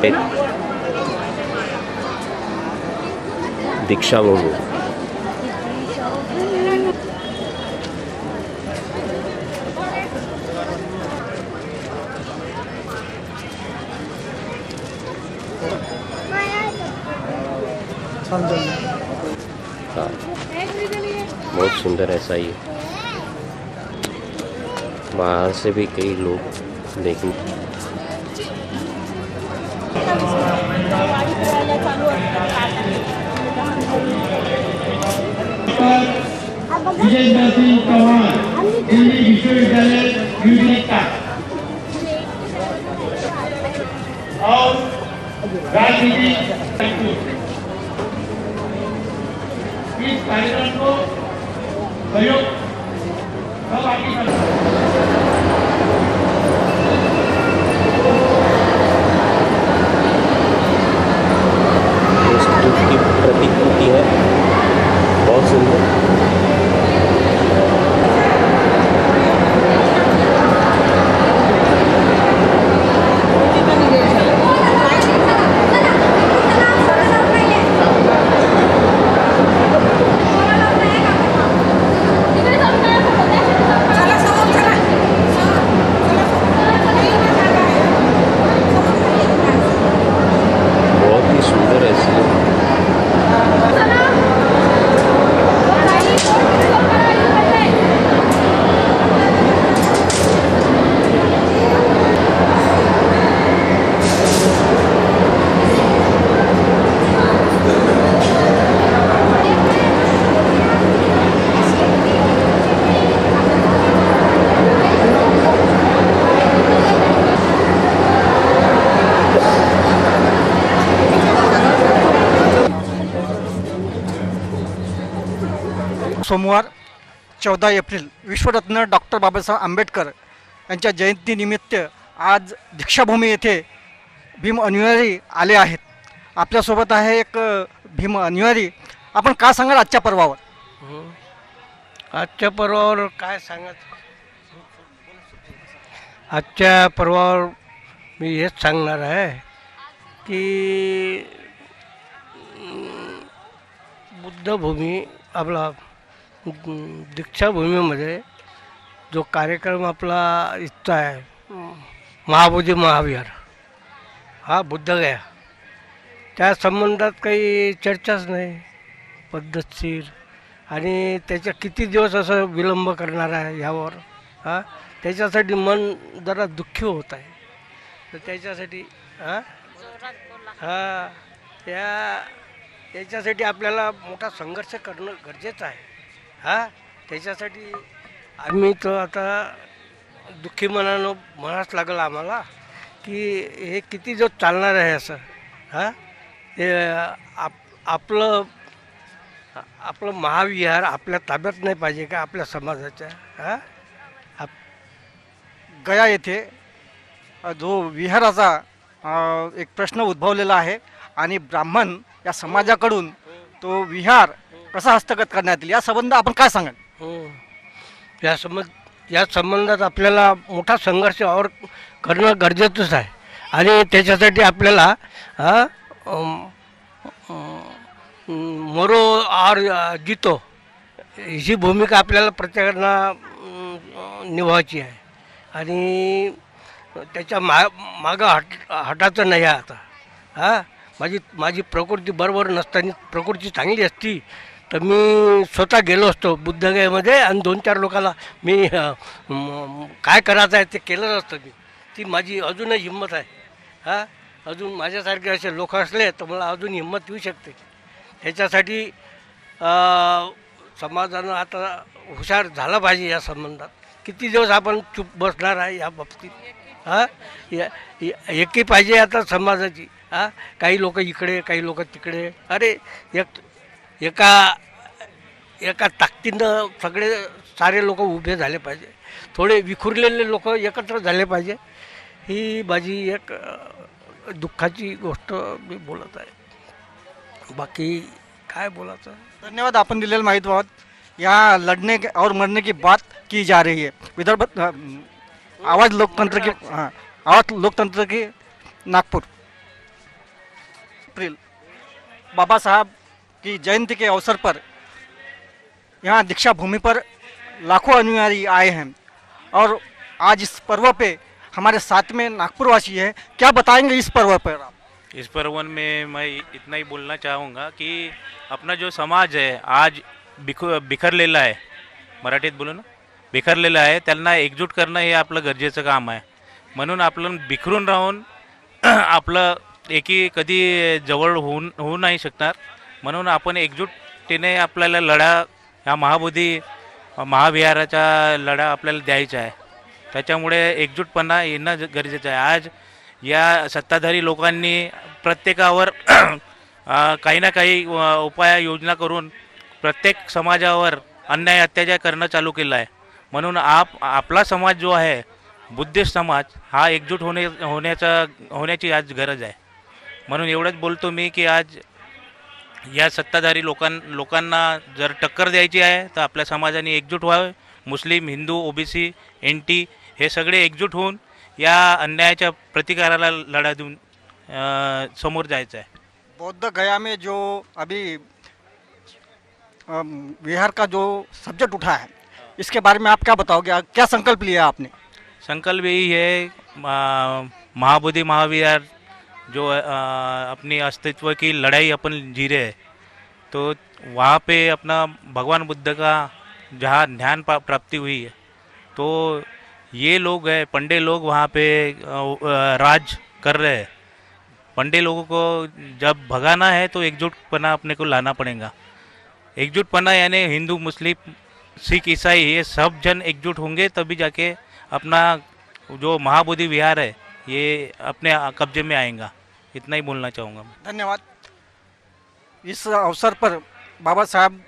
एक दीक्षाभूमी हाँ, बहुत सुंदर ऐसा ही है। बाहर से भी कई लोग देखने विजय नरसिंह चौहान दिल्ली विश्वविद्यालय यूनिक का और राजनीति इस कार्यक्रम को सहयोग सब आगे स्तूप की प्रतिकृति है, बहुत सुंदर। बहुत ही सुंदर ऐसी है। सोमवार 14 एप्रिल विश्वरत्न डॉक्टर बाबासाहेब आंबेडकर यांच्या जयंतीनिमित्त आज दीक्षाभूमी येथे भीम अनुयायी आले आहेत। आपल्यासोबत आहे एक भीम अनुयायी। आपण काय सांगाल आजच्या पर्वावर? आजच्या पर्वावर काय सांगायचं? आजच्या पर्वावर मी हेच सांगणार आहे की बुद्धभूमी आपला दीक्षाभूमीमध्ये जो कार्यक्रम आपला इथचा आहे महाबोधी महाविहार हा बुद्धगया, त्या संबंधात काही चर्चाच नाही पद्धतशीर, आणि त्याच्या किती दिवस असं विलंब करणार आहे ह्यावर त्याच्यासाठी मन जरा दुःखी होत आहे। तर त्याच्यासाठी त्याच्यासाठी आपल्याला मोठा संघर्ष करणं गरजेचं आहे। त्याच्यासाठी आम्ही तर आता दुःखी मनानं म्हणावंच लागलं आम्हाला की हे किती दिवस चालणार आहे असं। ते आपलं महाविहार आपल्या ताब्यात नाही पाहिजे का आपल्या समाजाच्या? गया येथे जो विहाराचा एक प्रश्न उद्भवलेला आहे आणि ब्राह्मण या समाजाकडून तो विहार कसा हस्तगत करण्यात येईल या संबंध आपण काय सांगाल? या संबंधात आपल्याला मोठा संघर्ष और करणं गरजेचंच आहे, आणि त्याच्यासाठी आपल्याला मरो और जितो ही भूमिका आपल्याला प्रत्येकाला निभावायची आहे, आणि त्याच्या मागं हटायचं नाही आहे आता। माझी प्रकृती बरोबर नसताना प्रकृती चांगली असती तर मी स्वतः गेलो असतो बुद्धगयामध्ये आणि 2-4 लोकांना मी काय करायचं आहे ते केलं असतं मी। ती माझी अजूनही हिंमत आहे। अजून माझ्यासारखे असे लोक असले तर मला अजून हिंमत येऊ शकते। त्याच्यासाठी समाजानं आता हुशार झालं पाहिजे या संबंधात। किती दिवस आपण चूप बसणार आहे या बाबतीत? एकी पाहिजे आता समाजाची। काही लोक इकडे काही लोक तिकडे। अरे एका ताकदीनं सगळे सारे लोक उभे झाले पाहिजे, थोडे विखुरलेले लोक एकत्र झाले पाहिजे। ही माझी एक दुःखाची गोष्ट मी बोलत आहे, बाकी काय बोलायचं। धन्यवाद, आपण दिलेल्या माहितीबाबत। यहाँ लड़ने और मरने की बात की जा रही है। विदर्भ आवाज़ लोकतंत्र की नागपुर। अप्रैल बाबा साहब की जयंती के अवसर पर यहाँ दीक्षा भूमि पर लाखों अनुयायी आए हैं और आज इस पर्व पे हमारे साथ में नागपुरवासी है। क्या बताएंगे इस पर्व पर आप? इस पर्वन में मैं इतना ही बोलना चाहूँगा कि अपना जो समाज है आज बिखरलेला आहे, मराठीत बोलू ना, बिखरलेला आहे, त्यांना एकजूट करणं हे आपलं गरजेचं काम आहे. म्हणून आपण बिखरून राहून आपलं एकी कधी जवळ होऊ नाही शकणार. म्हणून आपण एकजूटतेने आपल्याला लढा ह्या महाविहाराचा लढा आपल्याला द्यायचा आहे. त्याच्यामुळे एकजूटपणा येणं गरजेचं आहे. आज या सत्ताधारी लोकांनी प्रत्येकावर काही ना काही उपाय योजना करून प्रत्येक समाजावर अन्याय अत्याचार करणं चालू केलं आहे. म्हणून आपला समाज जो आहे बुद्धिस्ट समाज हा एकजूट होण्याची आज गरज आहे. म्हणून एवढंच बोलतो मी की आज या सत्ताधारी लोकांना जर टक्कर द्यायची आहे तर आपल्या समाजाने एकजूट व्हावे. मुस्लिम, हिंदू, ओबीसी, एनटी हे सगळे एकजूट होऊन या अन्यायाच्या प्रतिकाराला लढा देऊन समोर जायचं आहे. बौद्ध गया में जो अभी विहार का जो सब्जेक्ट उठा है इसके बारे में आप क्या बताओगे? क्या संकल्प लिया आपने? संकल्प यही है महाबोधि महाविहार जो अपनी अस्तित्व की लड़ाई अपन जी रहे हैं, तो वहाँ पे अपना भगवान बुद्ध का जहाँ ध्यान प्राप्ति हुई है, तो ये लोग हैं पंडे लोग वहाँ पे राज कर रहे हैं. पंडे लोगों को जब भगाना है तो एकजुटपना अपने को लाना पड़ेगा. एकजुटपना यानी हिंदू, मुस्लिम, सिख, ईसाई ये सब जन एकजुट होंगे तभी जाके अपना जो महाबोधि विहार है ये अपने कब्जे में आएगा. इतना ही बोलना चाहूँगा. धन्यवाद. इस अवसर पर बाबा साहब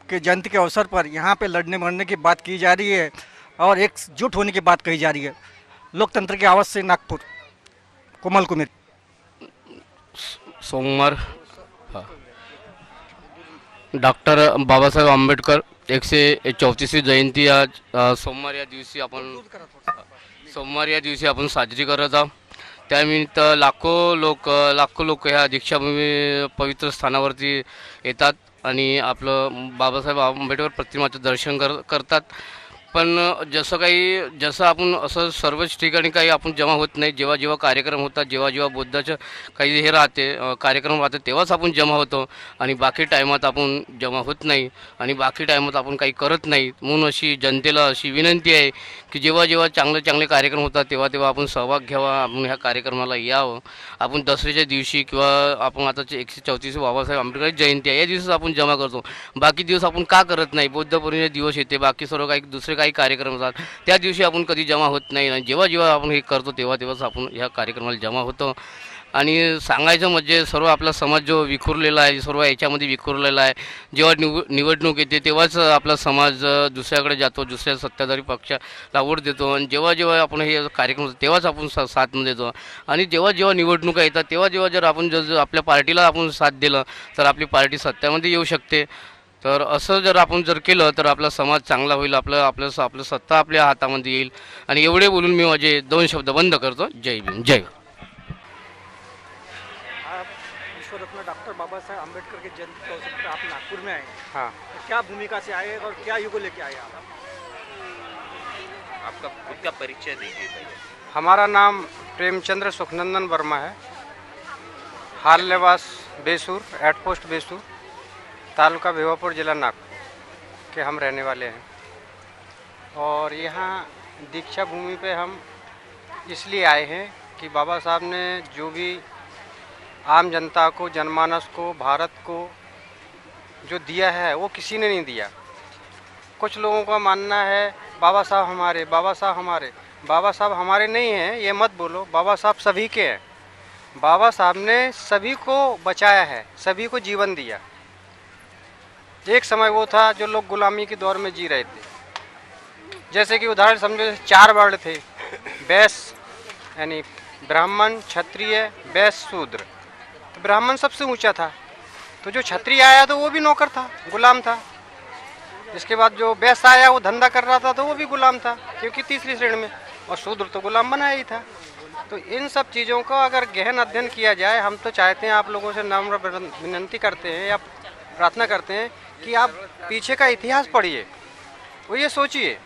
के जयंती के अवसर पर यहाँ पे लड़ने मरने की बात की जा रही है और एकजुट होने की बात कही जा रही है. लोकतंत्र की आवाज़ से नागपुर, कोमल कुमेर. सोमवार डॉक्टर बाबासाहेब आंबेडकर 134वी जयंती आज सोमवार या दिवशी आपण साजरी करत आहोत. त्यानिमित्त लाखो लोक ह्या दीक्षाभूमी पवित्र स्थानावरती येतात आणि आपलं बाबासाहेब आंबेडकर प्रतिमाचं दर्शन करतात. पण जसं आपण असं सर्वच ठिकाणी काही आपण जमा होत नाही. जेव्हा कार्यक्रम होतात, जेव्हा बुद्धाचं काही हे राहते कार्यक्रम राहते तेव्हाच आपण जमा होतो आणि बाकी टायमात आपण जमा होत नाही आणि बाकी टायमात आपण काही करत नाही. म्हणून अशी जनतेला अशी विनंती आहे की जेव्हा चांगले कार्यक्रम होतात तेव्हा आपण सहभाग घ्यावा, आपण ह्या कार्यक्रमाला यावं. आपण दसऱ्याच्या दिवशी किंवा आपण आता 134 बाबासाहेब आंबेडकर जयंती आहे या दिवसात आपण जमा करतो. बाकी दिवस आपण का करत नाही? बुद्ध पौर्णिमेचे दिवस येते, बाकी सर्व काही दुसरे काही कार्यक्रम असतात त्या दिवशी आपण कधी जमा होत नाही. आणि जेव्हा आपण हे करतो तेव्हाच आपण ह्या कार्यक्रमाला जमा होतो. आणि सांगायचं म्हणजे सर्व आपला समाज जो विखुरलेला आहे, सर्व याच्यामध्ये विखुरलेला आहे. जेव्हा निवडणूक येते तेव्हाच आपला समाज दुसऱ्याकडे जातो, दुसऱ्या सत्ताधारी पक्षाला वोट देतो. आणि जेव्हा आपण हे कार्यक्रम होतो तेव्हाच आपण साथ देतो. आणि जेव्हा निवडणुका येतात तेव्हा जर आपण जर आपल्या पार्टीला आपण साथ दिलं तर आपली पार्टी सत्तेमध्ये येऊ शकते. तर असं जर आपण केलं तर आपला समाज चांगला होईल, आपलं सत्ता आपल्या हातामध्ये येईल. आणि एवढे बोलून मी माझे 2 शब्द बंद करतो. जय भीम, जय. विश्व रत्न डॉक्टर बाबा साहेब आम्बेडकर के जयंती के अवसर पर आप नागपुर में आए. हाँ, तो क्या भूमिका से आए और क्या युग लेके आए आप? आपका खुद का परिचय दीजिए पहले. हमारा नाम प्रेमचंद्र सुखनंदन वर्मा है. हाल निवास बेसूर, एट पोस्ट बेसूर, तालुका भिवापुर, जिला नागपुर के हम रहने वाले हैं. और यहाँ दीक्षा भूमि पे हम इसलिए आए हैं कि बाबा साहब ने जो भी आम जनता को, जनमानस को, भारत को जो दिया है वो किसी ने नहीं दिया. कुछ लोगों का मानना है बाबा साहब हमारे, बाबा साहब हमारे. बाबा साहब हमारे नहीं हैं ये मत बोलो, बाबा साहब सभी के हैं. बाबा साहब ने सभी को बचाया है, सभी को जीवन दिया. एक समय वो था जो लोग गुलामी के दौर में जी रहे थे. जैसे कि उदाहरण समझो 4 वर्ण थे, वैश्य यानी ब्राह्मण, क्षत्रिय, वैश्य, शूद्र. तो ब्राह्मण सबसे ऊंचा था, तो जो क्षत्रिय आया तो वो भी नौकर था, गुलाम था. इसके बाद जो वैश्य आया वो धंधा कर रहा था तो वो भी गुलाम था, क्योंकि तीसरी श्रेणी में. और शूद्र तो गुलाम बना ही था. तो इन सब चीज़ों का अगर गहन अध्ययन किया जाए, हम तो चाहते हैं, आप लोगों से नम्र विनती करते हैं या प्रार्थना करते हैं कि आप पीछे का इतिहास पढ़िए, वो ये सोचिए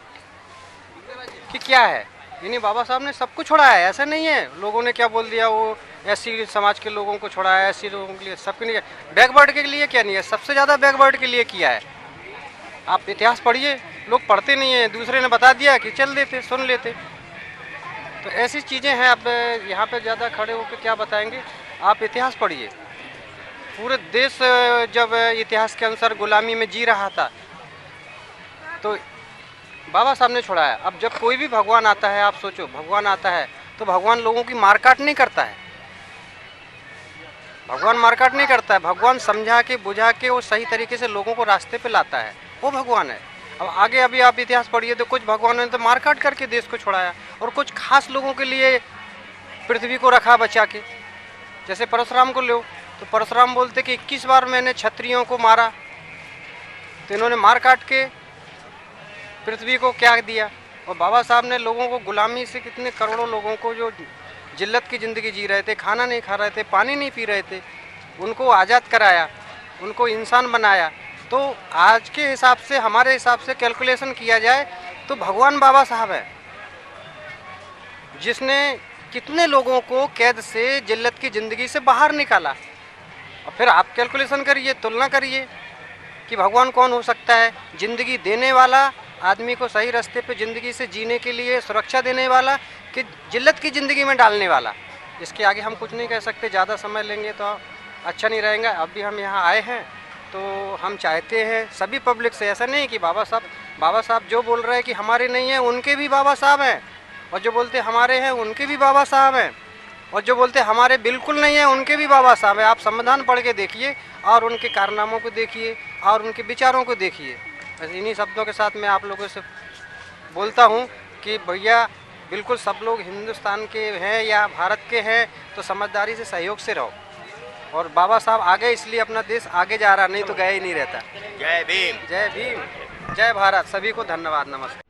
कि क्या है। यानी बाबा साहब ने सबको छोड़ाया है, ऐसा नहीं है लोगों ने क्या बोल दिया वो एससी समाज के लोगों को छोड़ाया, एससी लोगों के लिए, सबके लिए, बैकवर्ड के लिए क्या नहीं है, सबसे ज़्यादा बैकवर्ड के लिए किया है। आप इतिहास पढ़िए, लोग पढ़ते नहीं हैं, दूसरे ने बता दिया कि चल देते, सुन लेते। तो ऐसी चीज़ें हैं। अब यहाँ पे ज़्यादा खड़े होकर क्या बताएंगे, आप इतिहास पढ़िए। पूरे देश जब इतिहास के अनुसार गुलामी में जी रहा था तो बाबा साहब ने छोड़ाया। अब जब कोई भी भगवान आता है, आप सोचो भगवान आता है तो भगवान लोगों की मारकाट नहीं करता है, भगवान मारकाट नहीं करता है, भगवान समझा के बुझा के वो सही तरीके से लोगों को रास्ते पे लाता है, वो भगवान है। अब आगे अभी आप इतिहास पढ़िए तो कुछ भगवानों ने तो मारकाट करके देश को छोड़ाया और कुछ खास लोगों के लिए पृथ्वी को रखा बचा के। जैसे परशुराम को लो तो परशुराम बोलते कि 21 बार मैंने क्षत्रियों को मारा, तो इन्होंने मार काट के पृथ्वी को क्या दिया। और बाबा साहब ने लोगों को गुलामी से, कितने करोड़ों लोगों को जो जिल्लत की ज़िंदगी जी रहे थे, खाना नहीं खा रहे थे, पानी नहीं पी रहे थे, उनको आज़ाद कराया, उनको इंसान बनाया। तो आज के हिसाब से, हमारे हिसाब से कैलकुलेशन किया जाए तो भगवान बाबा साहब है जिसने कितने लोगों को कैद से, जिल्लत की ज़िंदगी से बाहर निकाला। और फिर आप कैलकुलेशन करिए, तुलना करिए कि भगवान कौन हो सकता है। ज़िंदगी देने वाला, आदमी को सही रास्ते पे ज़िंदगी से जीने के लिए सुरक्षा देने वाला, कि जिल्लत की ज़िंदगी में डालने वाला। इसके आगे हम कुछ नहीं कह सकते, ज़्यादा समय लेंगे तो अच्छा नहीं रहेगा। अभी हम यहाँ आए हैं तो हम चाहते हैं सभी पब्लिक से, ऐसा नहीं कि बाबा साहब जो बोल रहे हैं कि हमारे नहीं हैं, उनके भी बाबा साहब हैं, और जो बोलते हमारे हैं उनके भी बाबा साहब हैं, और जो बोलते हमारे बिल्कुल नहीं हैं उनके भी बाबा साहब हैं। आप संविधान पढ़ के देखिए और उनके कारनामों को देखिए और उनके विचारों को देखिए। बस इन्हीं शब्दों के साथ मैं आप लोगों से बोलता हूँ कि भैया बिल्कुल सब लोग हिंदुस्तान के हैं या भारत के हैं तो समझदारी से, सहयोग से रहो। और बाबा साहब आगे इसलिए अपना देश आगे जा रहा, नहीं तो गया ही नहीं रहता। जय भीम। जय भीम, जय भारत। सभी को धन्यवाद, नमस्कार।